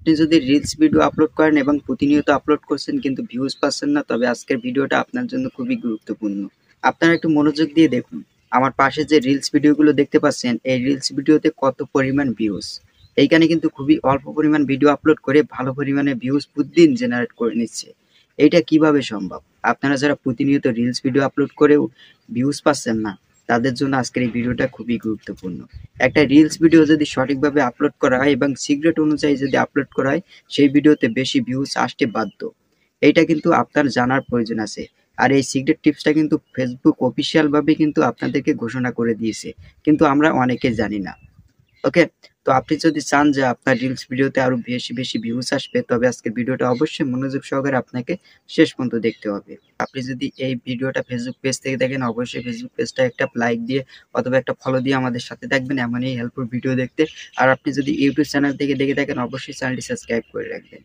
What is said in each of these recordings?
আপনি যদি reels video upload করেন এবং প্রতিনিয়ত আপলোড করছেন কিন্তু ভিউজ পাচ্ছেন না, তবে আজকের ভিডিওটা আপনার জন্য খুবই গুরুত্বপূর্ণ। আপনারা একটু মনোযোগ দিয়ে দেখুন। আমার পাশে যে রিলস ভিডিওগুলো দেখতে পাচ্ছেন, এই রিলস ভিডিওতে কত পরিমাণ ভিউজ। এইখানে কিন্তু খুবই অল্প পরিমাণ ভিডিও আপলোড করে ভালো পরিমাণে ভিউজ প্রতিদিন জেনারেট করে নিচ্ছে। এইটা কিভাবে সম্ভব? আপনারা যারা প্রতিনিয়ত রিলস ভিডিও আপলোড করেও ভিউজ পাচ্ছেন না, তাদের জন্য আজকের এই ভিডিওটা খুবই গুরুত্বপূর্ণ। একটা রিলস ভিডিও যদি সঠিকভাবে আপলোড করা হয় এবং সিক্রেট অনুযায়ী যদি আপলোড করা হয়, সেই ভিডিওতে বেশি ভিউজ আসতে বাধ্য। এইটা কিন্তু আপনার জানার প্রয়োজন আছে। আর এই সিক্রেট টিপসটা কিন্তু ফেসবুক অফিসিয়ালভাবে কিন্তু আপনাদেরকে ঘোষণা করে দিয়েছে, কিন্তু আমরা অনেকে জানি না। ওকে, তো আপনি যদি চান যে আপনার রিলস ভিডিওতে আরো বেশি বেশি ভিউজ আসবে, তবে আজকের ভিডিওটা অবশ্যই মনোযোগ সহকারে আপনাকে শেষ পর্যন্ত দেখতে হবে। আপনি যদি এই ভিডিওটা ফেসবুক পেজ থেকে দেখেন, অবশ্যই ফেসবুক পেজটা একটা লাইক দিয়ে অথবা একটা ফলো দিয়ে আমাদের সাথে থাকবেন এমনই হেল্পফুল ভিডিও দেখতে। আর আপনি যদি ইউটিউব চ্যানেল থেকে দেখে থাকেন, অবশ্যই চ্যানেলটি সাবস্ক্রাইব করে রাখবেন।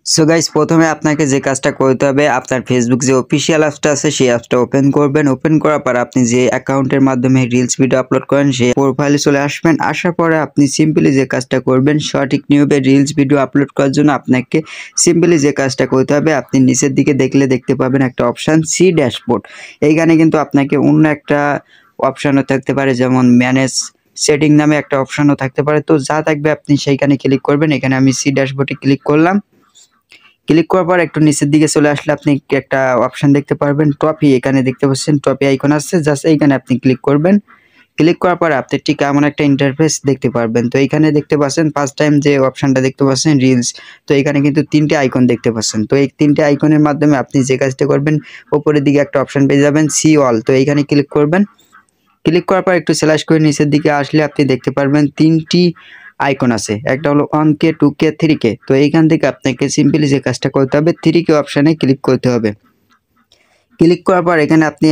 সো গাইস, প্রথমে আপনাকে যে কাজটা করতে হবে, আপনার ফেসবুক যে অফিসিয়াল অ্যাপসটা আছে সেই অ্যাপসটা ওপেন করবেন। ওপেন করার পর আপনি যে অ্যাকাউন্টের মাধ্যমে রিলস ভিডিও আপলোড করেন সেই প্রোফাইলে চলে আসবেন। আসার পরে আপনি সিম্পলি যে কাজটা করবেন, সঠিক নিয়মে রিলস ভিডিও আপলোড করার জন্য আপনাকে সিম্পলি যে কাজটা করতে হবে, আপনি নিচের দিকে দেখতে পাবেন একটা অপশান সি ড্যাশবোর্ড। এইখানে কিন্তু আপনাকে অন্য একটা অপশানও থাকতে পারে, যেমন ম্যানেজ সেটিং নামে একটা অপশানও থাকতে পারে। তো যা থাকবে আপনি সেইখানে ক্লিক করবেন। এখানে আমি সি ড্যাশবোর্ডে ক্লিক করলাম। ক্লিক করার পর একটু নিচের দিকে চলে আসলে আপনি একটা অপশন দেখতে পারবেন টপি। এখানে দেখতে পাচ্ছেন টপি আইকন আছে, জাস্ট এইখানে আপনি ক্লিক করবেন। ক্লিক করার পর আপনি ঠিক এমন একটা ইন্টারফেস দেখতে পারবেন। তো এইখানে দেখতে পাচ্ছেন ফার্স্ট টাইম যে অপশনটা দেখতে পাচ্ছেন রিলস। তো এখানে কিন্তু তিনটে আইকন দেখতে পাচ্ছেন। তো এই তিনটে আইকনের মাধ্যমে আপনি যে কাজটা করবেন, উপরের দিকে একটা অপশন পেয়ে যাবেন সি অল। তো এইখানে ক্লিক করবেন। ক্লিক করার পর একটু স্ল্যাশ করে নিচের দিকে আসলে আপনি দেখতে পারবেন তিনটি আইকন আছে, একটা হলো 1K 2K 3K। তো এইখান থেকে আপনাকে সিম্পলি যে কাজটা করতে হবে, 3K অপশানে ক্লিক করতে হবে। ক্লিক করার পর এখানে আপনি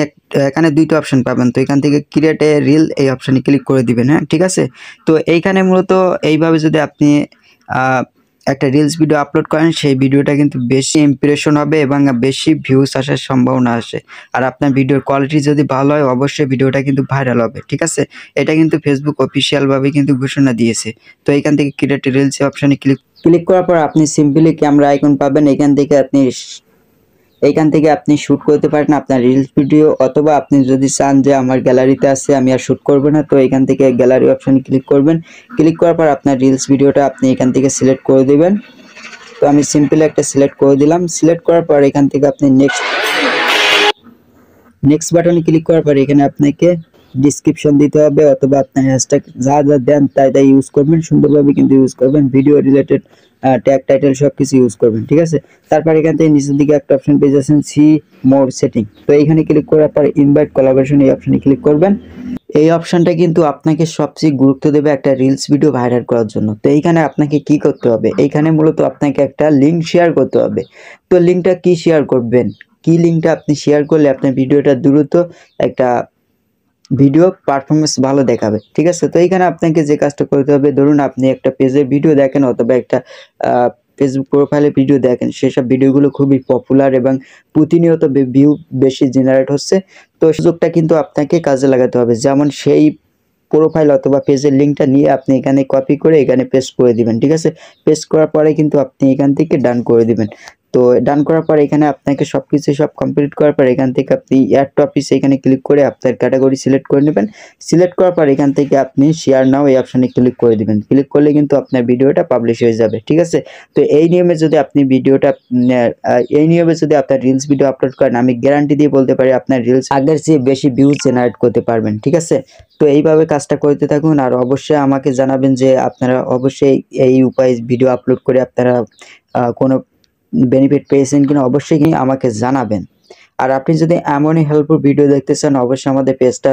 এখানে দুইটা অপশন পাবেন। তো এখান থেকে ক্রিয়েট এ রিল এই অপশানে ক্লিক করে দিবেন। হ্যাঁ, ঠিক আছে। তো এইখানে মূলত এইভাবে যদি আপনি একটা রিলস ভিডিও আপলোড করেন, সেই ভিডিওটা কিন্তু বেশি ইমপ্রেশন হবে এবং বেশি ভিউজ আসার সম্ভাবনা আসে। আর আপনার ভিডিওর কোয়ালিটি যদি ভালো হয়, অবশ্যই ভিডিওটা কিন্তু ভাইরাল হবে। ঠিক আছে, এটা কিন্তু ফেসবুক অফিসিয়ালভাবে কিন্তু ঘোষণা দিয়েছে। তো এইখান থেকে ক্রিয়েট রিলস অপশানে ক্লিক করার পর আপনি সিম্পলি ক্যামেরা আইকন পাবেন। এইখান থেকে আপনি শ্যুট করতে পারেন আপনার রিলস ভিডিও, অথবা আপনি যদি চান যে আমার গ্যালারিতে আছে আমি আর শ্যুট করব না, তো এখান থেকে গ্যালারি অপশানে ক্লিক করবেন। ক্লিক করার পর আপনার রিলস ভিডিওটা আপনি এখান থেকে সিলেক্ট করে দেবেন। তো আমি সিম্পলি একটা সিলেক্ট করে দিলাম। সিলেক্ট করার পর এখান থেকে আপনি নেক্সট বাটনে ক্লিক করার পর এখানে আপনাকে ডিসক্রিপশন দিতে হবে, অথবা আপনার হ্যাশট্যাগ যা দেন তাই ইউজ করবেন। সুন্দরভাবে কিন্তু ইউজ করবেন, ভিডিও রিলেটেড ট্যাগ টাইটেল সবকিছু ইউজ করবেন। ঠিক আছে, তারপর এখান থেকে নিচের দিকে একটা অপশন পেয়ে যাচ্ছেন সি মোর সেটিং। তো এইখানে ক্লিক করার পর ইনভাইট কোলাবোরেশন এই অপশনে ক্লিক করবেন। এই অপশনটা কিন্তু আপনাকে সবচেয়ে গুরুত্ব দেবে একটা রিলস ভিডিও ভাইরাল করার জন্য। তো এইখানে আপনাকে কি করতে হবে, এইখানে মূলত আপনাকে একটা লিঙ্ক শেয়ার করতে হবে। তো লিঙ্কটা কি শেয়ার করবেন, কি লিঙ্কটা আপনি শেয়ার করলে আপনার ভিডিওটা দ্রুত একটা ভিডিও পারফরমেন্স ভালো দেখাবে। ঠিক আছে, তো এইখানে আপনাকে যে কাজটা করতে হবে, ধরুন আপনি একটা পেজের ভিডিও দেখেন অথবা একটা ফেসবুক প্রোফাইলে ভিডিও দেখেন, সেসব ভিডিওগুলো খুবই পপুলার এবং প্রতিনিয়ত ভিউ বেশি জেনারেট হচ্ছে। তো সুযোগটা কিন্তু আপনাকে কাজে লাগাতে হবে। যেমন সেই প্রোফাইল অথবা পেজের লিঙ্কটা নিয়ে আপনি এখানে কপি করে এখানে পেস্ট করে দিবেন। ঠিক আছে, পেস্ট করার পরে কিন্তু আপনি এখান থেকে ডান করে দিবেন। তো ডান করার পর এখানে আপনাকে সব কমপ্লিট করার পর এখান থেকে আপনি অ্যাড টপিক এখানে ক্লিক করে আপনার ক্যাটাগরি সিলেক্ট করে নেবেন। সিলেক্ট করার পর এখান থেকে আপনি শেয়ার নাও এই অপশানে ক্লিক করে দিবেন। ক্লিক করলে কিন্তু আপনার ভিডিওটা পাবলিশ হয়ে যাবে। ঠিক আছে, তো এই নিয়মে যদি আপনি আপনার রিলস ভিডিও আপলোড করেন, আমি গ্যারান্টি দিয়ে বলতে পারি আপনার রিলস আগের চেয়ে বেশি ভিউজ জেনারেট করতে পারবেন। ঠিক আছে, তো এইভাবে কাজটা করতে থাকুন। আর অবশ্যই আমাকে জানাবেন যে আপনারা অবশ্যই এই উপায়ে ভিডিও আপলোড করে আপনারা কোনো বেনিফিট পেয়েছেন কিনা, অবশ্যই আমাকে জানাবেন। আর আপনি যদি এমনই হেল্পফুল ভিডিও দেখতে চান, অবশ্যই আমাদের পেজটা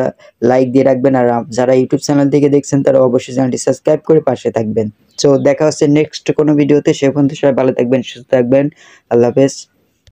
লাইক দিয়ে রাখবেন। আর যারা ইউটিউব চ্যানেল থেকে দেখছেন তারা অবশ্যই চ্যানেলটি সাবস্ক্রাইব করে পাশে থাকবেন। সো দেখা হচ্ছে নেক্সট কোনো ভিডিওতে। সে পর্যন্ত সবাই ভালো থাকবেন, সুস্থ থাকবেন। আল্লাহ হাফেজ।